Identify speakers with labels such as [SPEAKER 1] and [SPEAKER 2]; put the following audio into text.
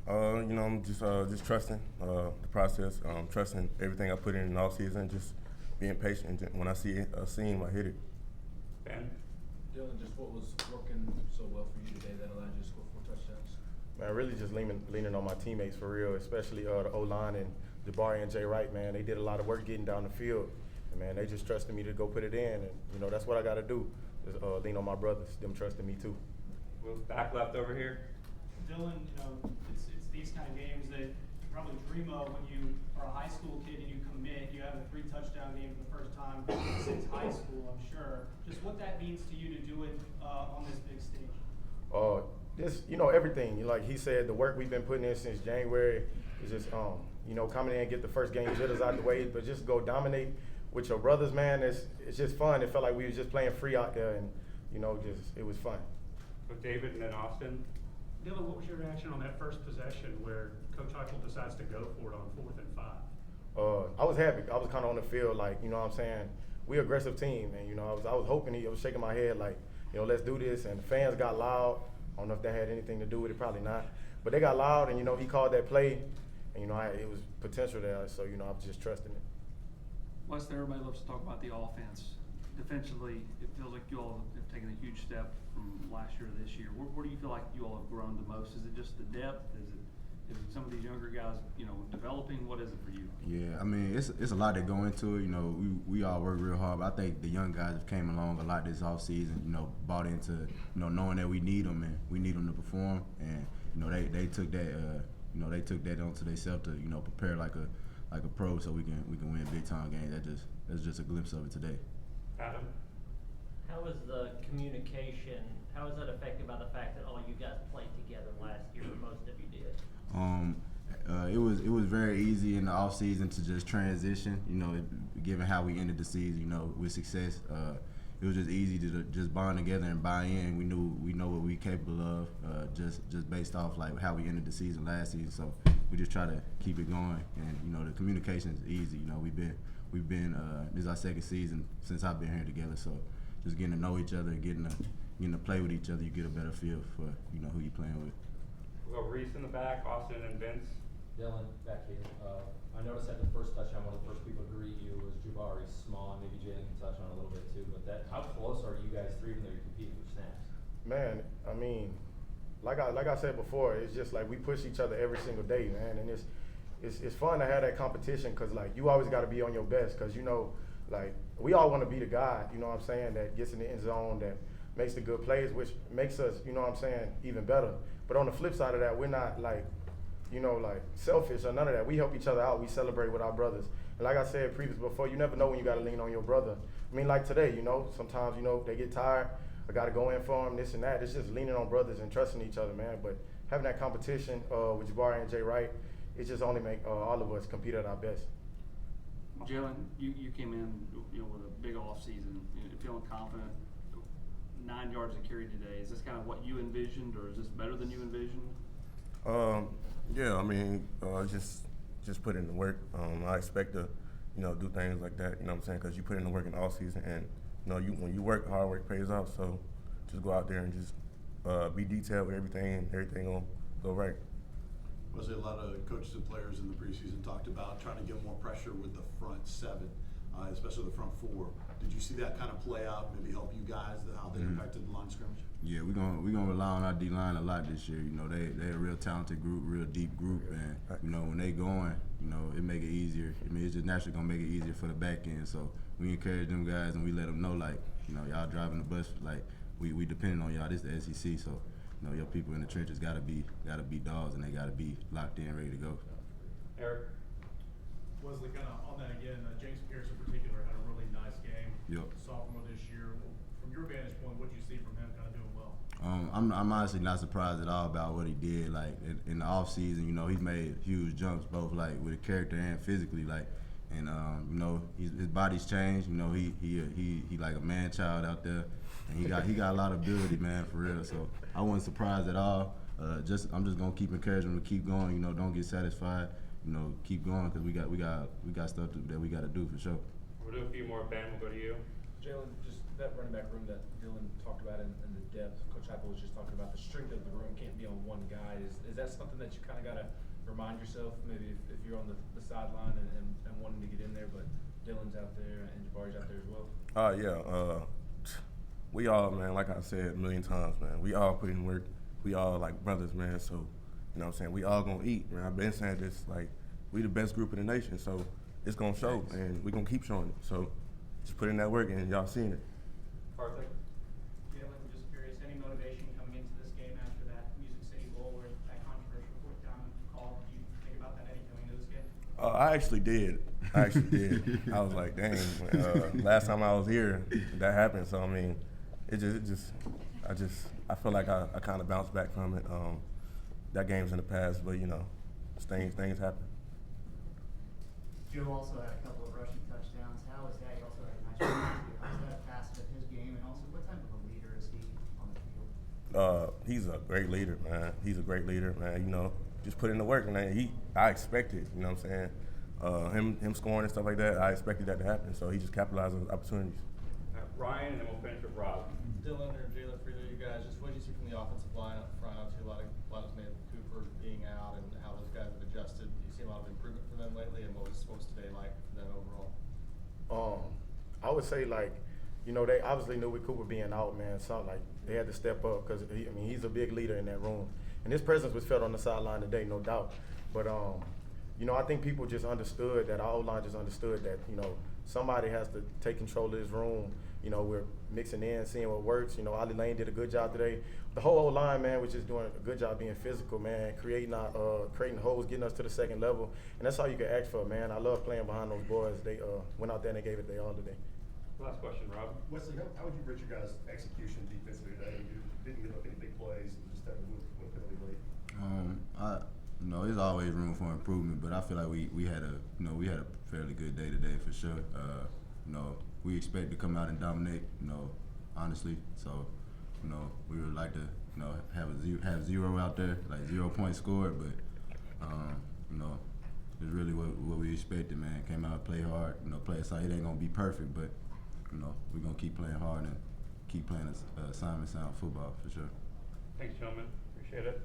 [SPEAKER 1] I'm just trusting the process, trusting everything I put in the off season, just being patient. And when I see a seam, I hit it.
[SPEAKER 2] Ben?
[SPEAKER 3] Dylan, just what was working so well for you today that allowed you to score 4 touchdowns?
[SPEAKER 4] Man, really just leaning on my teammates for real, especially the O-line and Jabari and Wright, man. They did a lot of work getting down the field. And, man, they just trusted me to go put it in. And, that's what I got to do, is lean on my brothers, them trusting me too.
[SPEAKER 2] Will's back left over here.
[SPEAKER 5] Dylan, it's these kind of games that you probably dream of when you are a high school kid and you commit. You have a 3-touchdown game for the first time since high school, I'm sure. Just what that means to you to do it on this big stage.
[SPEAKER 4] Everything. Like he said, the work we've been putting in since January is just, coming in and get the first game jitters out the way, but just go dominate with your brothers, man. It's just fun. It felt like we was just playing free out there, and it was fun.
[SPEAKER 2] With David and then Austin.
[SPEAKER 6] Dylan, what was your reaction on that first possession where Coach Heupel decides to go for it on 4th and 5?
[SPEAKER 4] I was happy. I was kind of on the field, like, we aggressive team, and I was hoping I was shaking my head like, let's do this. And the fans got loud. I don't know if that had anything to do with it, probably not. But they got loud, and he called that play, and it was potential there. So I was just trusting it.
[SPEAKER 7] Wesley, everybody loves to talk about the offense. Defensively, it feels like you all have taken a huge step from last year to this year. Where do you feel like you all have grown the most? Is it just the depth? Is it some of these younger guys, developing? What is it for you?
[SPEAKER 8] Yeah, I mean, it's a lot that go into it. We all work real hard, but I think the young guys have came along a lot this offseason, bought into, knowing that we need them and we need them to perform. And, they took that, they took that onto themselves to, prepare like a pro so we can win big time games. That's just a glimpse of it today.
[SPEAKER 2] Adam?
[SPEAKER 9] How is the communication, how is that affected by the fact that all you guys played together last year, or most of you did?
[SPEAKER 8] It was very easy in the off season to just transition, given how we ended the season, with success. It was just easy to just bond together and buy in. We know what we capable of, just based off like how we ended the season last season. So we just try to keep it going, and the communication is easy. We've been this is our second season since I've been here together. So just getting to know each other, getting to play with each other, you get a better feel for who you're playing with.
[SPEAKER 2] We'll go Reese in the back, Austin and Vince.
[SPEAKER 10] Dylan, back here. I noticed at the first touchdown, one of the first people to greet you was Jabari Small, and maybe Jaylen can touch on it a little bit too. But how close are you guys three, even though you're competing for snaps?
[SPEAKER 4] Man, I mean, like I said before, it's just like we push each other every single day, man, and it's fun to have that competition because like you always got to be on your best because like we all want to be the guy, that gets in the end zone, that makes the good plays, which makes us, even better. But on the flip side of that, we're not like selfish or none of that. We help each other out. We celebrate with our brothers. And like I said before, you never know when you got to lean on your brother. I mean, like today, sometimes, they get tired. I got to go in for them, this and that. It's just leaning on brothers and trusting each other, man. But having that competition with Jabari and Wright, it just only make all of us compete at our best.
[SPEAKER 7] Jaylen, you came in, with a big off season, feeling confident. 9 yards of carry today. Is this kind of what you envisioned, or is this better than you envisioned?
[SPEAKER 1] Yeah, I mean, just put in the work. I expect to, do things like that. Because you put in the work in the off season, and when you work, hard work pays off. So just go out there and just be detailed with everything, and everything will go right.
[SPEAKER 11] Wesley, a lot of coaches and players in the preseason talked about trying to get more pressure with the front seven, especially the front four. Did you see that kind of play out, maybe help you guys, how they impacted the line of scrimmage?
[SPEAKER 8] Yeah, we're gonna rely on our D line a lot this year. They're a real talented group, real deep group, and when they going, it make it easier. I mean, it's just naturally gonna make it easier for the back end. So we encourage them guys and we let them know like, y'all driving the bus, like we depending on y'all. This is the SEC, so your people in the trenches gotta be dogs and they gotta be locked in, ready to go.
[SPEAKER 2] Eric.
[SPEAKER 12] Wesley, kind of on that again, James Pierce in particular had a really nice game.
[SPEAKER 8] Yep.
[SPEAKER 12] Sophomore this year. From your vantage point, what do you see from him kind of doing well?
[SPEAKER 8] I'm honestly not surprised at all about what he did. Like in the off season, he's made huge jumps, both like with character and physically. Like, and his body's changed. He like a man child out there, and he got a lot of ability, man, for real. So I wasn't surprised at all. I'm just gonna keep encouraging him to keep going. Don't get satisfied. Keep going because we got stuff that we got to do for sure.
[SPEAKER 2] We'll do a few more. Ben, we'll go to you.
[SPEAKER 3] Jaylen, just That running back room that Dylan talked about and the depth, Coach Heupel was just talking about the strength of the room can't be on one guy. Is that something that you kind of got to remind yourself, maybe if you're on the sideline and wanting to get in there, but Dylan's out there and Jabari's out there as well?
[SPEAKER 1] Yeah. We all, man, like I said a million times, man, we all put in work. We all like brothers, man. So, you know what I'm saying? We all gonna eat, man. I've been saying this, like, we the best group in the nation. So it's gonna show, and we gonna keep showing it. So just put in that work, and y'all seen it.
[SPEAKER 2] Karthik?
[SPEAKER 5] Jaylen, just curious, any motivation coming into this game after that Music City Bowl where that controversial fourth down call? Do you think about that any coming into this game?
[SPEAKER 1] I actually did. I was like, dang, last time I was here, that happened. So I mean, I feel like I kind of bounced back from it. That game's in the past, but you know, things happen.
[SPEAKER 13] Joe also had a couple of rushing touchdowns. How was that? He also had a nice run too. How was that a facet of his game? And also, what type of a leader is he on the field?
[SPEAKER 1] He's a great leader, man. He's a great leader, man. You know, just put in the work, and I expected, you know what I'm saying? Him scoring and stuff like that, I expected that to happen. So he just capitalized on opportunities.
[SPEAKER 2] Ryan, and then we'll finish with Rob.
[SPEAKER 12] Dylan or Jaylen, for either of you guys, just what did you see from the offensive line up front? Obviously, a lot was made of Cooper being out and how those guys have adjusted. You see a lot of improvement from them lately, and what was today like for them overall?
[SPEAKER 4] I would say, like, you know, they obviously knew with Cooper being out, man. So like they had to step up because he's a big leader in that room, and his presence was felt on the sideline today, no doubt. But you know, I think people just understood that, our O-line just understood that, you know, somebody has to take control of this room. You know, we're mixing in, seeing what works. You know, Ali Lane did a good job today. The whole O-line, man, was just doing a good job being physical, man, creating holes, getting us to the second level. And that's all you can ask for, man. I love playing behind those boys. They went out there and they gave it their all today.
[SPEAKER 2] Last question, Rob.
[SPEAKER 14] Wesley, how would you rate your guys' execution defensively today? You didn't give up any big plays and just had to win penalty late.
[SPEAKER 8] You know, there's always room for improvement, but I feel like we had a fairly good day today for sure. You know, we expect to come out and dominate, you know, honestly. So, you know, we would like to, you know, have zero out there, like 0 points scored, but you know, it's really what we expected, man. Came out, play hard, you know, play aside. It ain't gonna be perfect, but you know, we're gonna keep playing hard and keep playing assignment sound football for sure.
[SPEAKER 2] Thanks, gentlemen. Appreciate it.